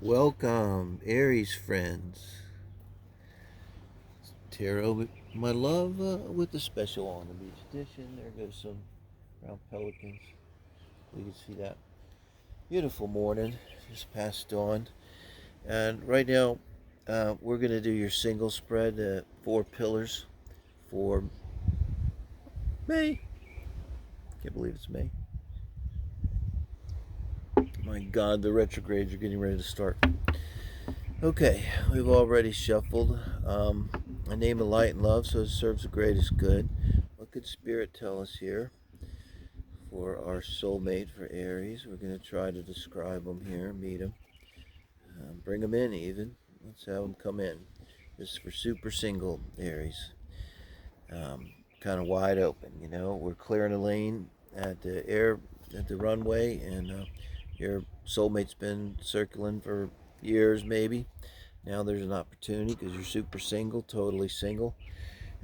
Welcome, Aries friends. Tarot, my love, with the special on the beach edition. There goes some brown pelicans. You can see that. Beautiful morning, just past dawn. And right now, we're going to do your single spread, 4 pillars for May. Can't believe it's May. My God, the retrogrades are getting ready to start. Okay, we've already shuffled. I name of light and love, so it serves the greatest good. What could Spirit tell us here for our soulmate for Aries? We're going to try to describe them here, meet them, bring them in even. Let's have them come in. This is for super single Aries. Kind of wide open, you know. We're clearing a lane at the runway, and your soulmate's been circling for years, maybe. Now there's an opportunity because you're super single, totally single.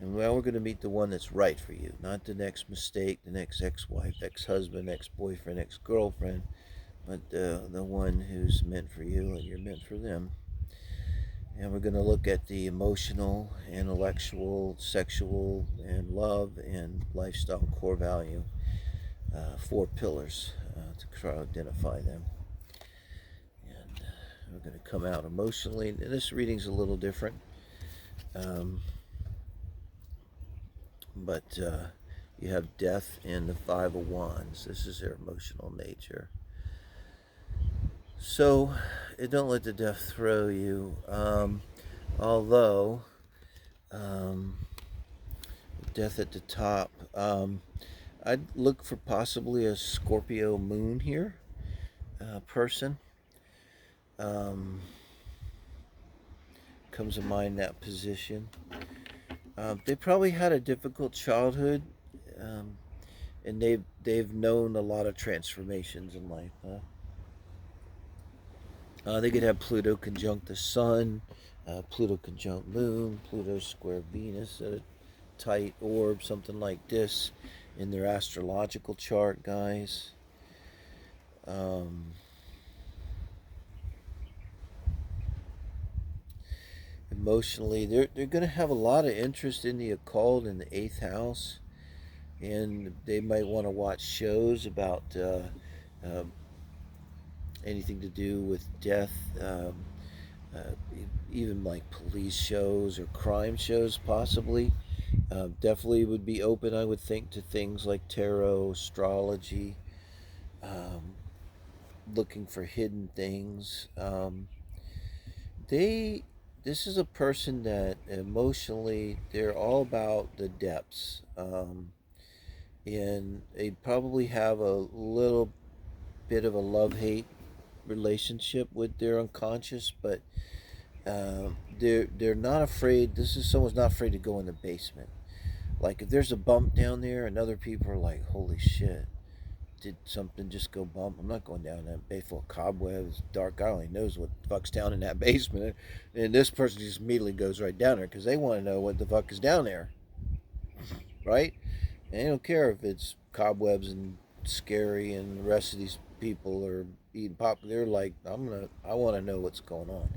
And now we're going to meet the one that's right for you, not the next mistake, the next ex-wife, ex-husband, ex-boyfriend, ex-girlfriend, but the one who's meant for you and you're meant for them. And we're going to look at the emotional, intellectual, sexual, and love and lifestyle core value, 4 pillars, to try to identify them. And we're going to come out emotionally. And this reading's a little different. But you have death in the 5 of Wands. This is their emotional nature. So don't let the death throw you. Although death at the top, I'd look for possibly a Scorpio moon here person. Comes to mind that position. They probably had a difficult childhood, and they've known a lot of transformations in life. They could have Pluto conjunct the Sun, Pluto conjunct Moon, Pluto square Venus, a tight orb, something like this, in their astrological chart, guys. Emotionally, they're going to have a lot of interest in the occult in the 8th house, and they might want to watch shows about anything to do with death, uh, even like police shows or crime shows, possibly. Definitely would be open, I would think, to things like tarot, astrology, um, looking for hidden things. They This is a person that emotionally they're all about the depths, and they probably have a little bit of a love-hate relationship with their unconscious, but they're not afraid. This is someone's not afraid to go in the basement. Like if there's a bump down there, and other people are like, "Holy shit, did something just go bump? I'm not going down that bay full of cobwebs, dark. God only knows what the fuck's down in that basement." And this person just immediately goes right down there because they want to know what the fuck is down there, right? And they don't care if it's cobwebs and scary, and the rest of these people are eating pop. They're like, I want to know what's going on.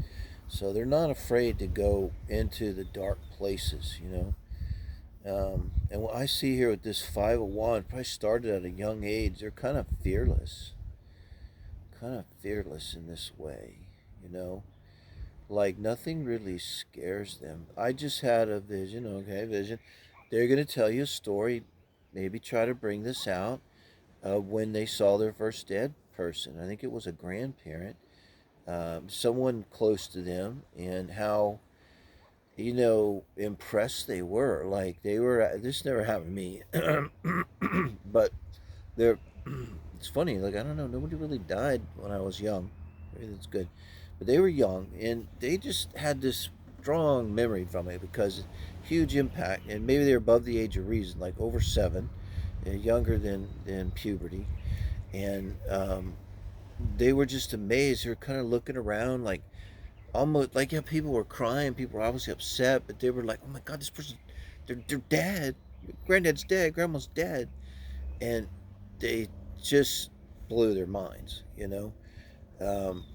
So they're not afraid to go into the dark places, you know. And what I see here with this 5 of Wands, probably started at a young age. They're kind of fearless in this way, you know. Like nothing really scares them. I just had a vision, okay, vision. They're gonna tell you a story, maybe try to bring this out when they saw their first dead person. I think it was a grandparent, someone close to them, and how impressed they were. Like they were. This never happened to me, but they're. It's funny. Like I don't know. Nobody really died when I was young. Maybe that's good, but they were young and they just had this strong memory from it because huge impact. And maybe they're above the age of reason, like over 7, younger than puberty, and they were just amazed. They were kind of looking around like almost like, yeah, people were crying, people were obviously upset, but they were like, oh my god, this person, they're dead, granddad's dead, grandma's dead, and they just blew their minds, you know.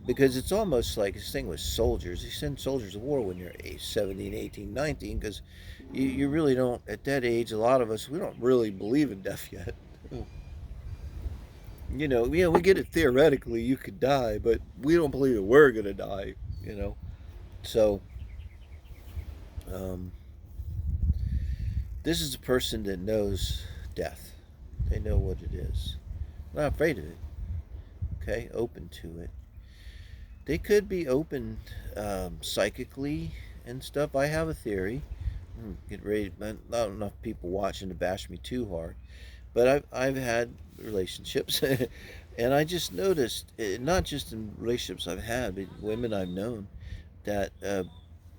Because it's almost like his thing with soldiers. He sends soldiers to war when you're 17, 18, 19, because you really don't, at that age, a lot of us, we don't really believe in death yet. Yeah, we get it theoretically, you could die, but we don't believe that we're going to die, you know. So, um, this is a person that knows death. They know what it is. Not afraid of it, okay? Open to it. They could be open psychically and stuff. I have a theory. Get ready. Not enough people watching to bash me too hard, but I've had relationships, and I just noticed, not just in relationships I've had, but women I've known, that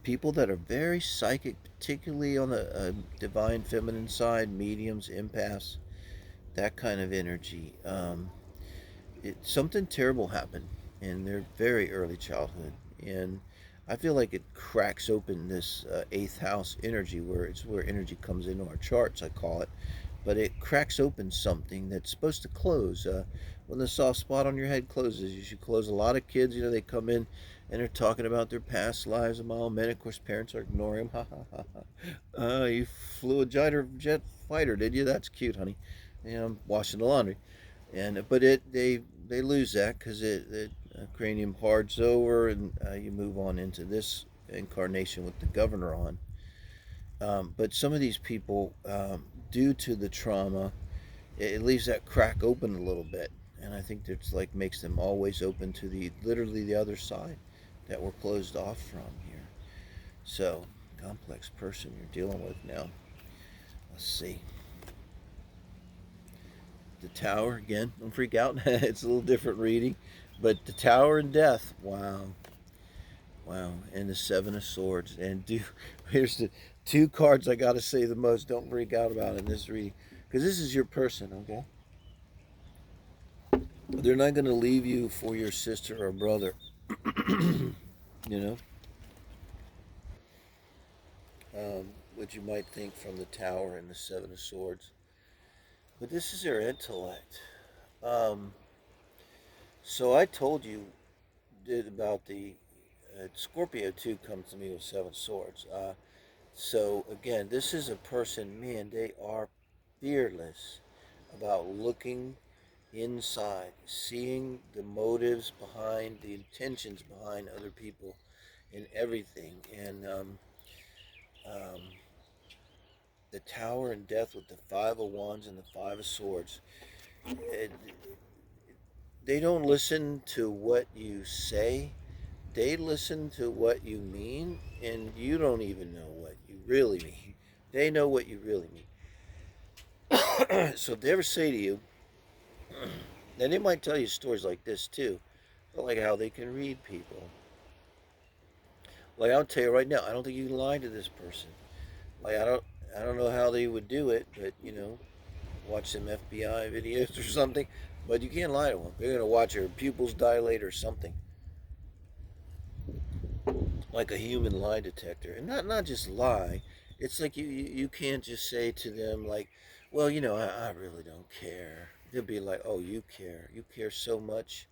people that are very psychic, particularly on the divine feminine side, mediums, empaths, that kind of energy. Something terrible happened in their very early childhood, and I feel like it cracks open this eighth house energy, where it's where energy comes into our charts, I call it. But it cracks open something that's supposed to close. When the soft spot on your head closes, you should close. A lot of kids, they come in and they're talking about their past lives a mile a minute. Of course, parents are ignoring them. Ha ha ha ha. You flew a jet fighter, did you? That's cute, honey. I'm washing the laundry. But they lose that because it cranium hards over, and you move on into this incarnation with the governor on. But some of these people, due to the trauma, it leaves that crack open a little bit, and I think that's like makes them always open to the literally the other side that we're closed off from here. So, complex person you're dealing with now. Let's see. The Tower again. Don't freak out. It's a little different reading, but the Tower and Death. Wow, wow, and the Seven of Swords. And here's the two cards I got to say the most. Don't freak out about in this reading, because this is your person. Okay, they're not going to leave you for your sister or brother. you know, what you might think from the Tower and the Seven of Swords, but this is their intellect. Um, so I told you did about the Scorpio too comes to me with seven swords. So again, this is a person, man, they are fearless about looking inside, seeing the motives behind, the intentions behind other people in everything. And um, the Tower and Death with the Five of Wands and the Five of Swords, it, they don't listen to what you say. They listen to what you mean, and you don't even know what you really mean. They know what you really mean. So if they ever say to you, and they might tell you stories like this too, but like how they can read people. Like I'll tell you right now, I don't think you can lie to this person. Like I don't know how they would do it, but watch some FBI videos or something. But you can't lie to them. They're gonna watch your pupils dilate or something, like a human lie detector, and not just lie. It's like you can't just say to them like, well, I really don't care. They'll be like, oh, you care. You care so much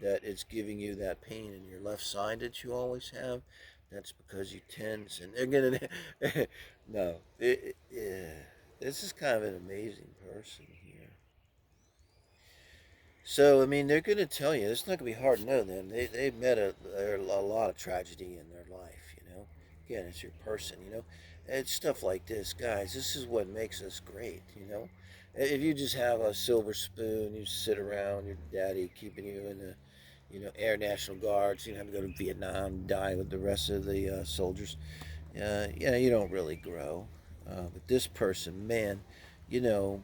that it's giving you that pain in your left side that you always have. That's because you tense, and they're gonna. No, yeah, this is kind of an amazing person here. So I mean, they're going to tell you it's not going to be hard to know them. They've met a lot of tragedy in their life. Again, it's your person. It's stuff like this, guys. This is what makes us great. If you just have a silver spoon, you sit around your daddy keeping you in the Air National Guards. You don't have to go to Vietnam, die with the rest of the soldiers. Yeah, you don't really grow. But this person, man, you know,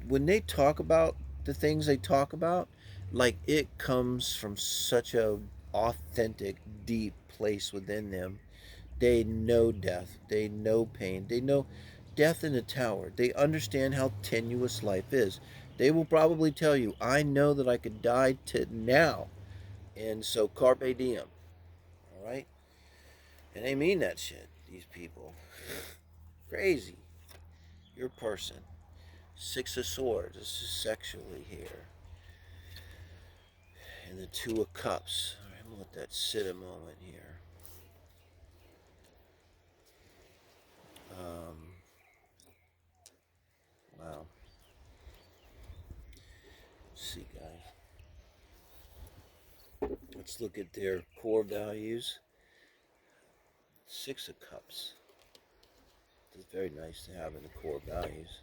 when they talk about the things they talk about, like it comes from such a authentic, deep place within them. They know death. They know pain. They know death in the tower. They understand how tenuous life is. They will probably tell you, I know that I could die to now. And so carpe diem. All right? And they mean that shit, these people. Crazy. Your person. Six of Swords. This is sexually here. and the Two of Cups. All right, I'm going to let that sit a moment here. Um, wow. Let's see, guys. Let's look at their core values. Six of Cups. It's very nice to have in the core values,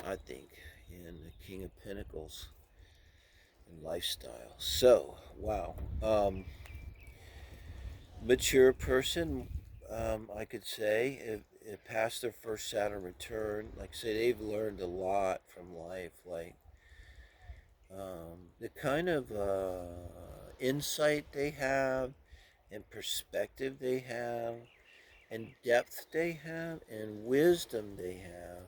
I think, in the King of Pentacles and lifestyle. So, wow. Mature person, I could say, if past their first Saturn return, like say they've learned a lot from life, like the kind of insight they have and perspective they have and depth they have and wisdom they have.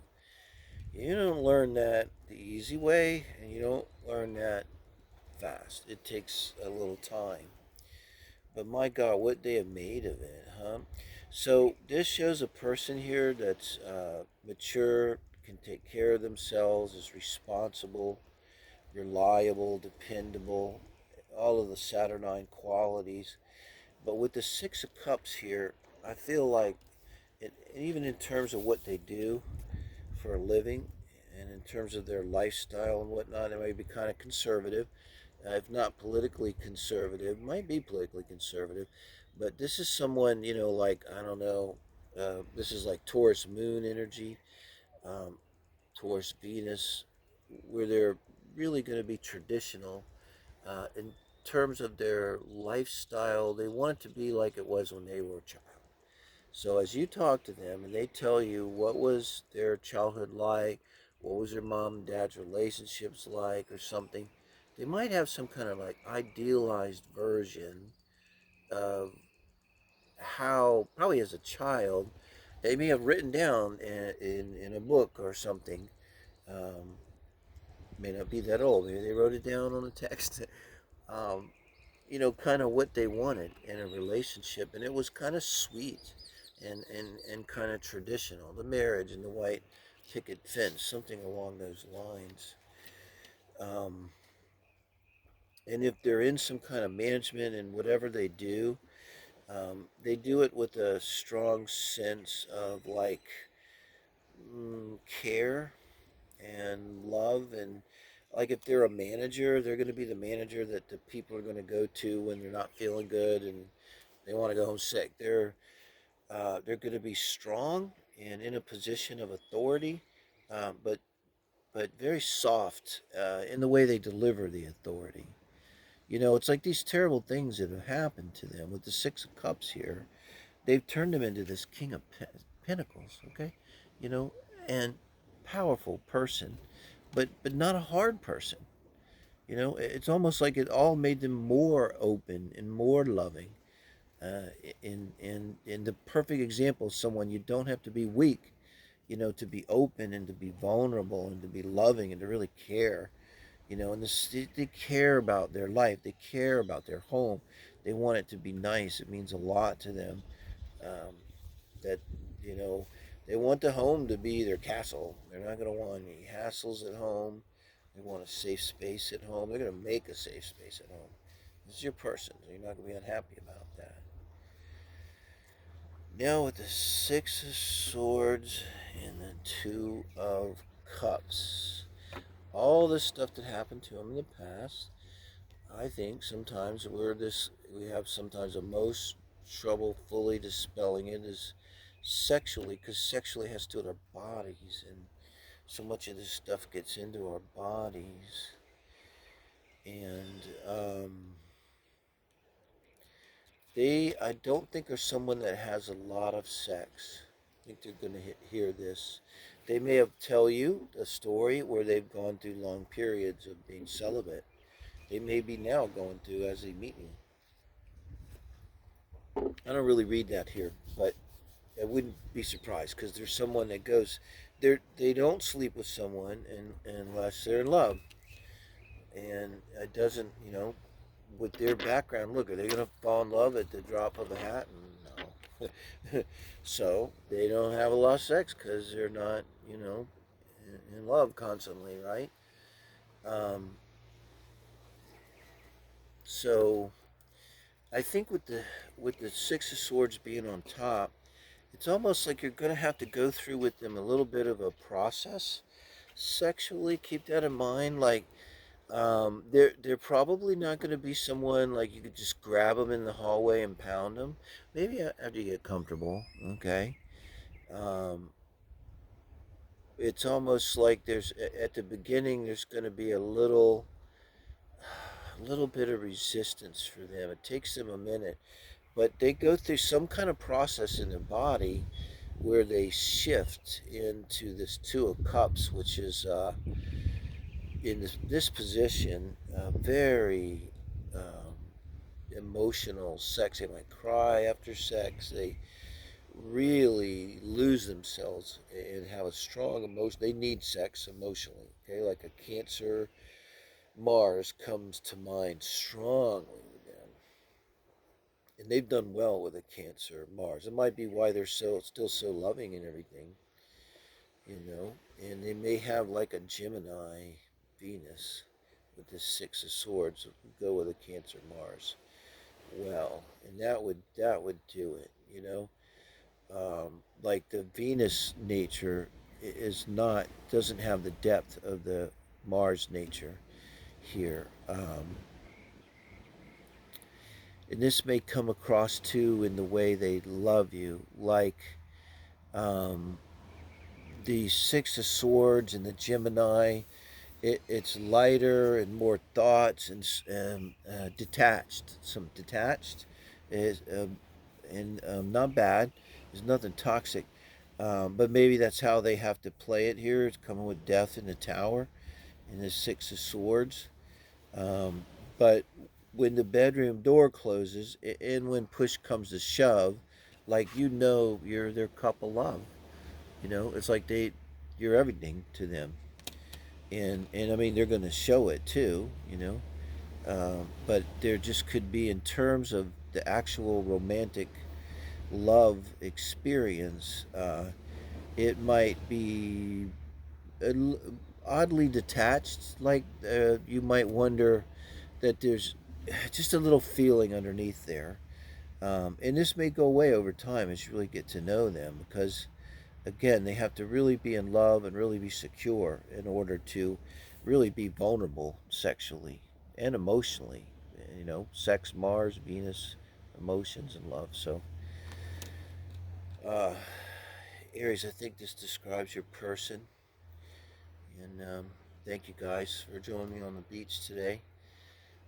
You don't learn that the easy way, and you don't learn that fast. It takes a little time. But my God, what they have made of it, huh? So this shows a person here that's mature, can take care of themselves, is responsible, reliable, dependable, all of the Saturnine qualities. But with the Six of Cups here, I feel like, even in terms of what they do for a living, and in terms of their lifestyle and whatnot, they may be kind of conservative, if not politically conservative, might be politically conservative. But this is someone, like, I don't know, this is like Taurus moon energy, um, Taurus Venus, where they're really going to be traditional in terms of their lifestyle. They want it to be like it was when they were a child. So as you talk to them and they tell you what was their childhood like, what was their mom and dad's relationships like or something, they might have some kind of like idealized version of how, probably as a child, they may have written down in a book or something. Um, may not be that old. Maybe they wrote it down on a text. um, kind of what they wanted in a relationship, and it was kind of sweet and kind of traditional. The marriage and the white picket fence, something along those lines. Um, and if they're in some kind of management and whatever they do it with a strong sense of like care and love, and like if they're a manager, they're going to be the manager that the people are going to go to when they're not feeling good and they want to go home sick. They're going to be strong and in a position of authority, but very soft in the way they deliver the authority. It's like these terrible things that have happened to them with the Six of Cups here. They've turned him into this King of Pentacles, okay? You know, and powerful person, but not a hard person. It's almost like it all made them more open and more loving. In the perfect example of someone, you don't have to be weak, to be open and to be vulnerable and to be loving and to really care. And they care about their life. They care about their home. They want it to be nice. It means a lot to them. Um, that you know they want the home to be their castle. They're not going to want any hassles at home. They want a safe space at home. They're going to make a safe space at home. This is your person, so you're not going to be unhappy about that. Now with the Six of Swords and the Two of Cups, all this stuff that happened to him in the past, I think sometimes we have sometimes the most trouble fully dispelling it is sexually, because sexually has to do with our bodies, and so much of this stuff gets into our bodies. And I don't think are someone that has a lot of sex. I think they're going to hear this. They may have tell you a story where they've gone through long periods of being celibate. They may be now going through as they meet you. I don't really read that here, but I wouldn't be surprised, because there's someone that goes, they don't sleep with someone unless they're in love, and it doesn't, with their background. Look, are they going to fall in love at the drop of a hat? No. So they don't have a lot of sex because they're not, in love constantly, right? Um, So I think with the Six of Swords being on top, it's almost like you're going to have to go through with them a little bit of a process sexually. Keep that in mind. Like, they're probably not going to be someone like you could just grab them in the hallway and pound them. Maybe after you get comfortable. Okay. Um, it's almost like there's at the beginning there's going to be a little bit of resistance for them. It takes them a minute, but they go through some kind of process in their body where they shift into this Two of Cups, which is in this position, very emotional sex. They might cry after sex. They really lose themselves and have a strong emotion. They need sex emotionally. Okay, like a Cancer Mars comes to mind strongly with them, and they've done well with a Cancer Mars. It might be why they're still so loving and everything, you know. And they may have like a Gemini Venus with this Six of Swords. Go with a Cancer Mars. Well, and that would do it, you know. Like the Venus nature is not doesn't have the depth of the Mars nature here. And this may come across too in the way they love you, like um, the Six of Swords and the Gemini. It's lighter and more thoughts and detached. Some detached is and not bad. There's nothing toxic, but maybe that's how they have to play it here. It's coming with death in the tower and the Six of Swords. Um, but when the bedroom door closes and when push comes to shove, like you're their couple love. It's like you're everything to them, and I mean they're going to show it too. But there just could be in terms of the actual romantic love experience. It might be oddly detached. Like you might wonder that there's just a little feeling underneath there. And this may go away over time as you really get to know them because, again, they have to really be in love and really be secure in order to really be vulnerable sexually and emotionally. Sex, Mars, Venus, emotions, and love. So, uh, Aries, I think this describes your person. And thank you guys for joining me on the beach today.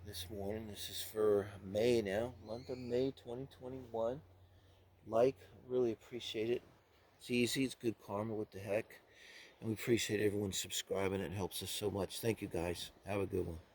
This morning. This is for May now, month of May 2021. Really appreciate it. It's easy, it's good karma, what the heck. And we appreciate everyone subscribing. It helps us so much. Thank you guys. Have a good one.